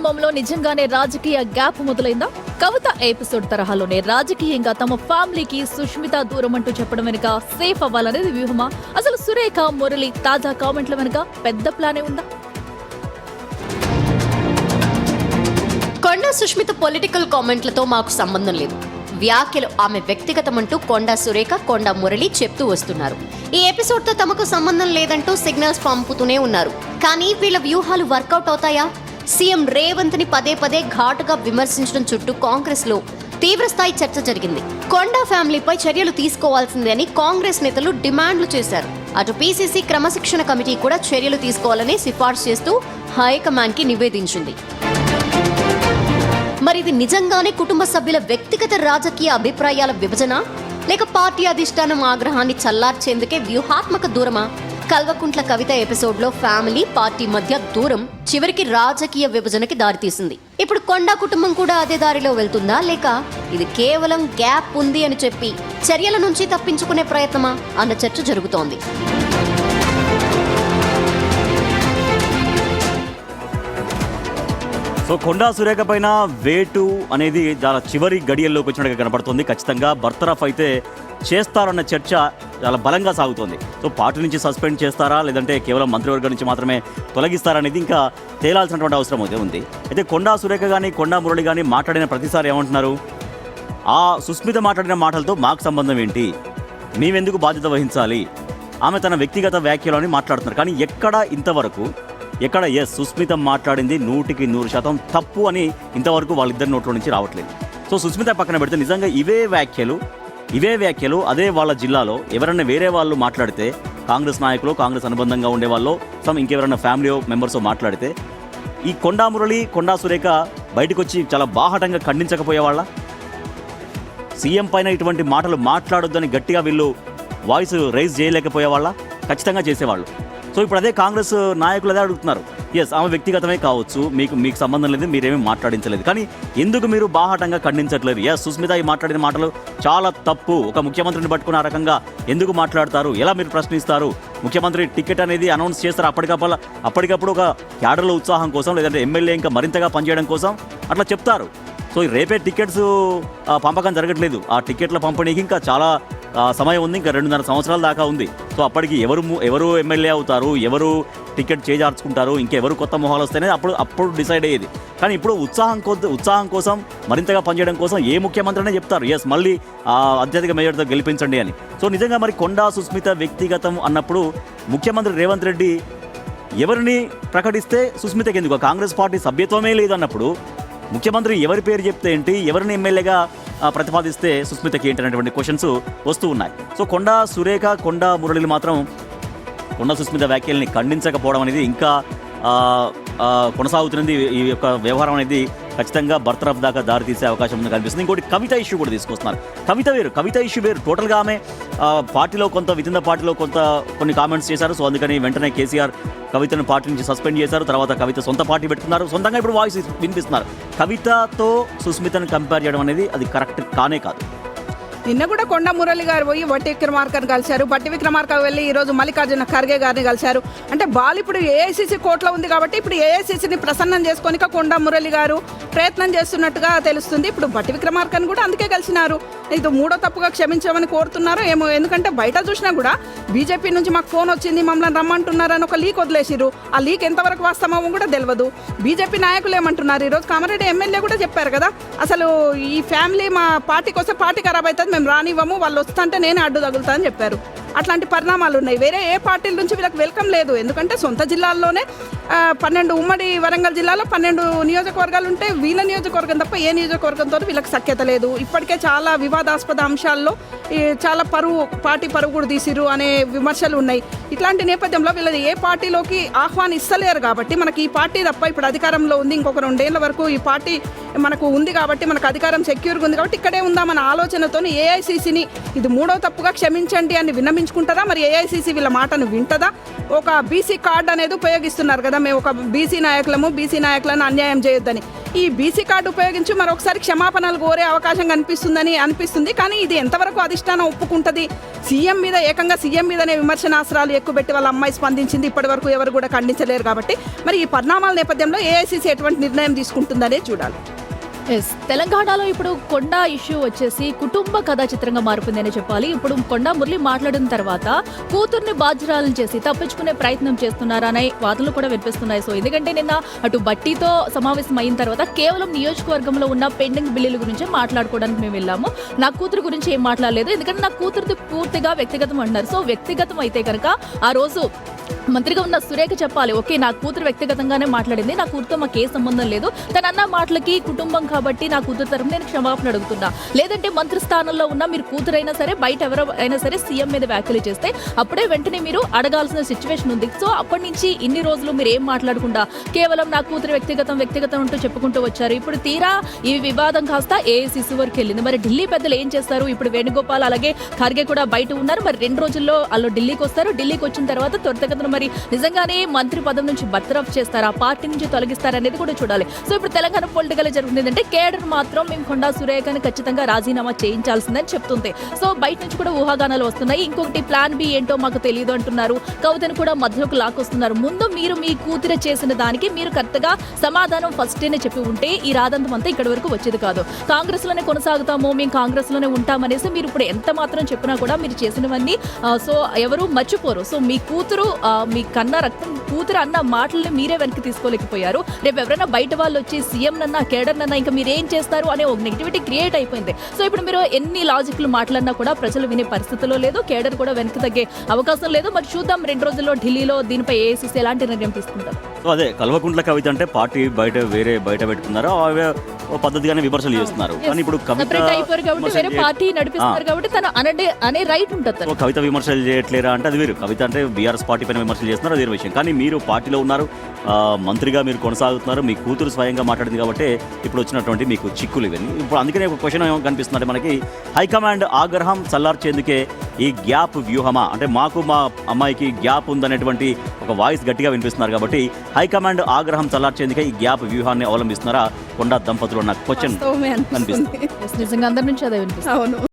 కుటుంబంలో నిజంగానే రాజకీయ గ్యాప్ మొదలైందా? కవిత ఎపిసోడ్ తరహాలోనే రాజకీయంగా తమ ఫ్యామిలీకి సుష్మిత దూరం అంటూ చెప్పడం వెనుక సేఫ్ అవ్వాలనేది వ్యూహమా? అసలు సురేఖ, మురళి తాజా కామెంట్ల వెనుక పెద్ద ప్లానే ఉందా? కొండా సుష్మిత పొలిటికల్ కామెంట్లతో మాకు సంబంధం లేదు. వ్యాఖ్యలు ఆమె వ్యక్తిగతమంటూ కొండా సురేఖ, కొండా మురళి చెప్తూ వస్తున్నారు. ఈ ఎపిసోడ్తో తమకు సంబంధం లేదంటూ సిగ్నల్స్ పంపుతూనే ఉన్నారు. కానీ వీళ్ళ వ్యూహాలు వర్కౌట్ అవుతాయా? సీఎం రేవంత్ ని పదే పదే ఘాటుగా విమర్శించడం చుట్టూ కాంగ్రెస్ లో తీవ్రస్థాయి చర్చ జరిగింది. కొండా ఫ్యామిలీపై చర్యలు తీసుకోవాల్సిందే అని కాంగ్రెస్ నేతలు డిమాండ్లు చేశారు. అటు పీసీసీ క్రమశిక్షణ కమిటీ కూడా చర్యలు తీసుకోవాలని సిఫార్సు చేస్తూ హైకమాండ్ కి నివేదించింది. మరి ఇది నిజంగానే కుటుంబ సభ్యుల వ్యక్తిగత రాజకీయ అభిప్రాయాల విభజన, లేక పార్టీ అధిష్టానం ఆగ్రహాన్ని చల్లార్చేందుకే వ్యూహాత్మక దూరమా? కల్వకుంట్ల కవిత ఎపిసోడ్లో ఫ్యామిలీ, పార్టీ మధ్య దూరం చివరికి రాజకీయ విభజనకి దారితీసింది. ఇప్పుడు కొండా కుటుంబం కూడా అదే దారిలో వెళ్తుందా, లేక ఇది కేవలం గ్యాప్ ఉంది అని చెప్పి చర్యల నుంచి తప్పించుకునే ప్రయత్నమా అన్న చర్చ జరుగుతోంది. సో కొండా సురేఖ పైన వేటు అనేది చాలా చివరి గడియల్లోకి వచ్చినట్టుగా కనపడుతుంది. ఖచ్చితంగా బర్తరఫ్ అయితే చేస్తారన్న చర్చ చాలా బలంగా సాగుతోంది. సో పార్టీ నుంచి సస్పెండ్ చేస్తారా, లేదంటే కేవలం మంత్రివర్గం నుంచి మాత్రమే తొలగిస్తారా అనేది ఇంకా తేలాల్సినటువంటి అవసరం అయితే ఉంది. అయితే కొండా సురేఖ కానీ, కొండా మురళి కానీ మాట్లాడిన ప్రతిసారి ఏమంటున్నారు? ఆ సుస్మిత మాట్లాడిన మాటలతో మాకు సంబంధం ఏంటి, మేమెందుకు బాధ్యత వహించాలి, ఆమె తన వ్యక్తిగత వ్యాఖ్యలు అని మాట్లాడుతున్నారు. కానీ ఎక్కడ సుస్మిత మాట్లాడింది 100% తప్పు అని ఇంతవరకు వాళ్ళిద్దరి నోట్ల నుంచి రావట్లేదు. సో సుస్మిత పక్కన పెడితే నిజంగా ఇవే వ్యాఖ్యలు అదే వాళ్ళ జిల్లాలో ఎవరైనా వేరే వాళ్ళు మాట్లాడితే, కాంగ్రెస్ నాయకులు, కాంగ్రెస్ అనుబంధంగా ఉండే వాళ్ళు, ఇంకెవరైనా ఫ్యామిలీ మెంబర్స్ మాట్లాడితే ఈ కొండా మురళి, కొండా సురేఖ బయటకు వచ్చి చాలా బాహటంగా ఖండించకపోయేవాళ్ళ? సీఎం పైన ఇటువంటి మాటలు మాట్లాడొద్దని గట్టిగా వీళ్ళు వాయిస్ రైజ్ చేయలేకపోయేవాళ్ళ? ఖచ్చితంగా చేసేవాళ్ళు. సో ఇప్పుడు అదే కాంగ్రెస్ నాయకులు అదే అడుగుతున్నారు. ఆమె వ్యక్తిగతమే కావచ్చు, మీకు సంబంధం లేదు, మీరేమీ మాట్లాడించలేదు, కానీ ఎందుకు మీరు బాహాటంగా ఖండించట్లేదు? సుస్మిత ఈ మాట్లాడిన మాటలు చాలా తప్పు. ఒక ముఖ్యమంత్రిని పట్టుకుని ఆ రకంగా ఎందుకు మాట్లాడతారు? ఎలా మీరు ప్రశ్నిస్తారు? ముఖ్యమంత్రి టికెట్ అనేది అనౌన్స్ చేస్తారు అప్పటికప్పుడు ఒక క్యాడర్ల ఉత్సాహం కోసం, లేదంటే ఎమ్మెల్యే ఇంకా మరింతగా పనిచేయడం కోసం అట్లా చెప్తారు. సో రేపే టికెట్స్ పంపకం జరగట్లేదు. ఆ టికెట్ల పంపిణీకి ఇంకా చాలా సమయం ఉంది, ఇంకా 2.5 సంవత్సరాల దాకా ఉంది. సో అప్పటికి ఎవరు ఎమ్మెల్యే అవుతారు, ఎవరు టికెట్ చేజార్చుకుంటారు, ఇంకెవరు కొత్త మొహాలు వస్తేనే అప్పుడు డిసైడ్ అయ్యేది. కానీ ఇప్పుడు ఉత్సాహం కోసం, మరింతగా పనిచేయడం కోసం ఏ ముఖ్యమంత్రినే చెప్తారు మళ్ళీ అత్యధిక మెజార్టీతో గెలిపించండి అని. సో నిజంగా మరి కొండా సుస్మిత వ్యక్తిగతం అన్నప్పుడు ముఖ్యమంత్రి రేవంత్ రెడ్డి ఎవరిని ప్రకటిస్తే సుస్మితకి ఎందుకు? కాంగ్రెస్ పార్టీ సభ్యత్వమే లేదన్నప్పుడు ముఖ్యమంత్రి ఎవరి పేరు చెప్తే ఏంటి, ఎవరిని ఎమ్మెల్యేగా ప్రతిపాదిస్తే సుస్మితకి ఏంటి అనేటువంటి క్వశ్చన్స్ వస్తూ ఉన్నాయి. సో కొండా సురేఖ, కొండా మురళిలు మాత్రం కొండా సుస్మిత వ్యాఖ్యల్ని ఖండించకపోవడం అనేది ఇంకా కొనసాగుతున్నది. ఈ యొక్క వ్యవహారం అనేది ఖచ్చితంగా బర్తరఫ్ దాకా దారితీసే అవకాశం ఉందని కనిపిస్తుంది. ఇంకోటి కవిత ఇష్యూ కూడా తీసుకొస్తున్నారు. కవిత ఇష్యూ వేరు. టోటల్గా ఆమె పార్టీలో వితిన్ ద పార్టీలో కొన్ని కామెంట్స్ చేశారు. సో అందుకని వెంటనే కేసీఆర్ కవితను పార్టీ నుంచి సస్పెండ్ చేశారు. తర్వాత కవిత సొంత పార్టీ పెట్టుకున్నారు, సొంతంగా ఇప్పుడు వాయిస్ వినిపిస్తున్నారు. కవితతో సుస్మితను కంపేర్ చేయడం అనేది అది కరెక్ట్ కానే కాదు. నిన్న కూడా కొండా మురళి గారు పోయి బట్టి విక్రమార్కను కలిశారు. బట్టి విక్రమార్క వెళ్ళి ఈరోజు మల్లికార్జున ఖర్గే గారిని కలిశారు. అంటే బాల్ ఇప్పుడు ఏఐసీసీ కోర్టులో ఉంది కాబట్టి ఇప్పుడు ఏఐసీసీని ప్రసన్నం చేసుకొని కొండా మురళి గారు ప్రయత్నం చేస్తున్నట్టుగా తెలుస్తుంది. ఇప్పుడు బట్టి విక్రమార్కను కూడా అందుకే కలిసినారు. ఇది 3వ తప్పుగా క్షమించమని కోరుతున్నారు ఏమో. ఎందుకంటే బయట చూసినా కూడా బీజేపీ నుంచి మాకు ఫోన్ వచ్చింది, మమ్మల్ని రమ్మంటున్నారని ఒక లీక్ వదిలేసిరు. ఆ లీక్ ఎంతవరకు వాస్తవమో కూడా తెలియదు. బీజేపీ నాయకులు ఏమంటున్నారు? ఈరోజు కామారెడ్డి ఎమ్మెల్యే కూడా చెప్పారు కదా, అసలు ఈ ఫ్యామిలీ మా పార్టీకి వస్తే పార్టీ ఖరాబ్ అవుతుంది, మేము రానివ్వము, వాళ్ళు వస్తుంటే నేనే అడ్డు తగులుతా అని చెప్పారు. అట్లాంటి పరిణామాలు ఉన్నాయి. వేరే ఏ పార్టీల నుంచి వీళ్ళకి వెల్కమ్ లేదు. ఎందుకంటే సొంత జిల్లాల్లోనే 12 ఉమ్మడి వరంగల్ జిల్లాలో 12 నియోజకవర్గాలు ఉంటే వీళ్ళ నియోజకవర్గం తప్ప ఏ నియోజకవర్గంతో వీళ్ళకి సఖ్యత లేదు. ఇప్పటికే చాలా వివాదాస్పద అంశాల్లో చాలా పార్టీ పరువు కూడా తీసిరు అనే విమర్శలు ఉన్నాయి. ఇట్లాంటి నేపథ్యంలో వీళ్ళని ఏ పార్టీలోకి ఆహ్వానిస్తలేరు కాబట్టి మనకి ఈ పార్టీ తప్ప ఇప్పుడు అధికారంలో ఉంది, ఇంకొక 2 ఏళ్ల వరకు ఈ పార్టీ మనకు ఉంది కాబట్టి, మనకు అధికారం సెక్యూర్గా ఉంది కాబట్టి ఇక్కడే ఉందామన్న ఆలోచనతో ఏఐసీసీని ఇది 3వ తప్పుగా క్షమించండి అని విన్నమించుకుంటారా? మరి ఏఐసీసీ వీళ్ళ మాటను వింటదా? ఒక బీసీ కార్డు అనేది ఉపయోగిస్తున్నారు కదా, మేము ఒక బీసీ నాయకులను అన్యాయం చేయొద్దని. ఈ బీసీ కార్డు ఉపయోగించి మరొకసారి క్షమాపణలు కోరే అవకాశం అనిపిస్తుంది. కానీ ఇది ఎంతవరకు అధిష్టానం ఒప్పుకుంటుంది? సీఎం మీద ఏకంగా సీఎం మీదనే విమర్శనాస్త్రాలు ఎక్కువ పెట్టి వాళ్ళ అమ్మాయి స్పందించింది. ఇప్పటి వరకు ఎవరు కూడా ఖండించలేరు. కాబట్టి మరి ఈ పరిణామాల నేపథ్యంలో ఏఐసీసీ ఎటువంటి నిర్ణయం తీసుకుంటుందనే చూడాలి. ఎస్, తెలంగాణలో ఇప్పుడు కొండ ఇష్యూ వచ్చేసి కుటుంబ కథా చిత్రంగా మారిపోయిందని చెప్పాలి. ఇప్పుడు కొండ మురళి మాట్లాడిన తర్వాత కూతుర్ని బాధ్యురాలను చేసి తప్పించుకునే ప్రయత్నం చేస్తున్నారనే వాదనలు కూడా వినిపిస్తున్నాయి. సో ఎందుకంటే నిన్న అటు బట్టీతో సమావేశం అయిన తర్వాత కేవలం నియోజకవర్గంలో ఉన్న పెండింగ్ బిల్లుల గురించి మాట్లాడుకోవడానికి మేము వెళ్ళాము. నా కూతురు గురించి ఏం మాట్లాడలేదు, ఎందుకంటే నా కూతురుది పూర్తిగా వ్యక్తిగతం అంటున్నారు. సో వ్యక్తిగతం అయితే కనుక ఆ రోజు మంత్రిగా ఉన్న సురేఖ చెప్పాలి, ఓకే నా కూతురు వ్యక్తిగతంగానే మాట్లాడింది, నా కూతురుతో మాకు ఏ సంబంధం లేదు, తన అన్న మాటలకి కుటుంబం కాబట్టి నా కూతురు తరఫున నేను క్షమాపణ అడుగుతున్నా. లేదంటే మంత్రి స్థానంలో ఉన్న మీరు కూతురైనా సరే బయట ఎవరైనా సరే సీఎం మీద వ్యాఖ్యలు చేస్తే అప్పుడే వెంటనే మీరు అడగాల్సిన సిచ్యువేషన్ ఉంది. సో అప్పటి నుంచి ఇన్ని రోజులు మీరు ఏం మాట్లాడకుండా కేవలం నా కూతురు వ్యక్తిగతం అంటూ చెప్పుకుంటూ వచ్చారు. ఇప్పుడు తీరా ఈ వివాదం కాస్త ఏఐసీసీ వరకు వెళ్ళింది. మరి ఢిల్లీ పెద్దలు ఏం చేస్తారు? ఇప్పుడు వేణుగోపాల్ అలాగే ఖర్గే కూడా బయట ఉన్నారు. మరి 2 రోజుల్లో వాళ్ళు ఢిల్లీకి వస్తారు. ఢిల్లీకి వచ్చిన తర్వాత త్వరితగతిన మరి నిజంగానే మంత్రి పదవి నుంచి బర్తరఫ్ చేస్తారా, పార్టీ నుంచి తొలగిస్తారా అనేది కూడా చూడాలి. సో ఇప్పుడు తెలంగాణ పొలిటికల్ జరుగుతుంది అంటే కేడర్ మాత్రం మేము కొండా సురేఖని ఖచ్చితంగా రాజీనామా చేయించాల్సిందని చెప్తుంది. సో బయట నుంచి కూడా ఊహాగానాలు వస్తున్నాయి. ఇంకొకటి ప్లాన్ బి ఏంటో మాకు తెలియదు అంటున్నారు. కవితను కూడా మధ్యలోకి లాక్కొస్తున్నారు. ముందు మీరు మీ కూతురు చేసిన దానికి మీరు కరెక్ట్గా సమాధానం ఫస్టేనే చెప్పి ఉంటే ఈ రాదంతం అంతా ఇక్కడి వరకు వచ్చేది కాదు. కాంగ్రెస్ లోనే కొనసాగుతాము, మేము కాంగ్రెస్ లోనే ఉంటామనేసి మీరు ఇప్పుడు ఎంత మాత్రం చెప్పినా కూడా మీరు చేసినవన్నీ సో ఎవరు మర్చిపోరు. సో మీ కూతురు మీ కన్నా రక్తం కూతురు అన్న మాటల్ని మీరే వెనక్కి తీసుకోలేకపోయారు. రేపు ఎవరైనా బయట వాళ్ళు వచ్చి సీఎం నన్నా కేడర్ నన్నా ఇంకా మీరు ఏం చేస్తారు అనే ఒక నెగిటివిటీ క్రియేట్ అయిపోయింది. సో ఇప్పుడు మీరు ఎన్ని లాజిక్లు మాట్లాడినా కూడా ప్రజలు వినే పరిస్థితిలో లేదు. కేడర్ కూడా వెనక్కి తగ్గే అవకాశం లేదు. మరి చూద్దాం 2 రోజుల్లో ఢిల్లీలో దీనిపై ఏఐసీసీ ఎలాంటి నిర్ణయం తీసుకుంటారు. సో అదే కల్వకుంట్ల కవిత అంటే పార్టీ బయట పెట్టుకున్నారో అవే పద్ధతిగానే విమర్శలు చేస్తున్నారు. కానీ ఇప్పుడు సెపరేట్ అయిపోయారు కాబట్టి వేరే పార్టీ నడిపిస్తున్నారు కాబట్టి తన అనే రైట్ ఉంటుంది. కవిత విమర్శలు చేయట్లేరా అంటే అది వేరు. కవిత అంటే బీఆర్ఎస్ పార్టీ పైన విమర్శలు చేస్తున్నారు, అది వేరే విషయం. కానీ మీరు పార్టీలో ఉన్నారు, మంత్రిగా మీరు కొనసాగుతున్నారు, మీ కూతురు స్వయంగా మాట్లాడింది కాబట్టి ఇప్పుడు వచ్చినటువంటి మీకు చిక్కులు ఇవన్నీ. ఇప్పుడు అందుకనే ఒక క్వశ్చన్ ఏమో కనిపిస్తుందంటే మనకి హైకమాండ్ ఆగ్రహం చల్లార్చేందుకే ఈ గ్యాప్ వ్యూహమా అంటే మాకు మా అమ్మాయికి గ్యాప్ ఉందనేటువంటి ఒక వాయిస్ గట్టిగా వినిపిస్తున్నారు. కాబట్టి హైకమాండ్ ఆగ్రహం చల్లార్చేందుకే ఈ గ్యాప్ వ్యూహాన్ని అవలంబిస్తున్నారా కొండా దంపతులు అన్న క్వశ్చన్ కనిపిస్తుంది. నిజంగా అందరి నుంచి అదే వినిపిస్తుంది. అవును.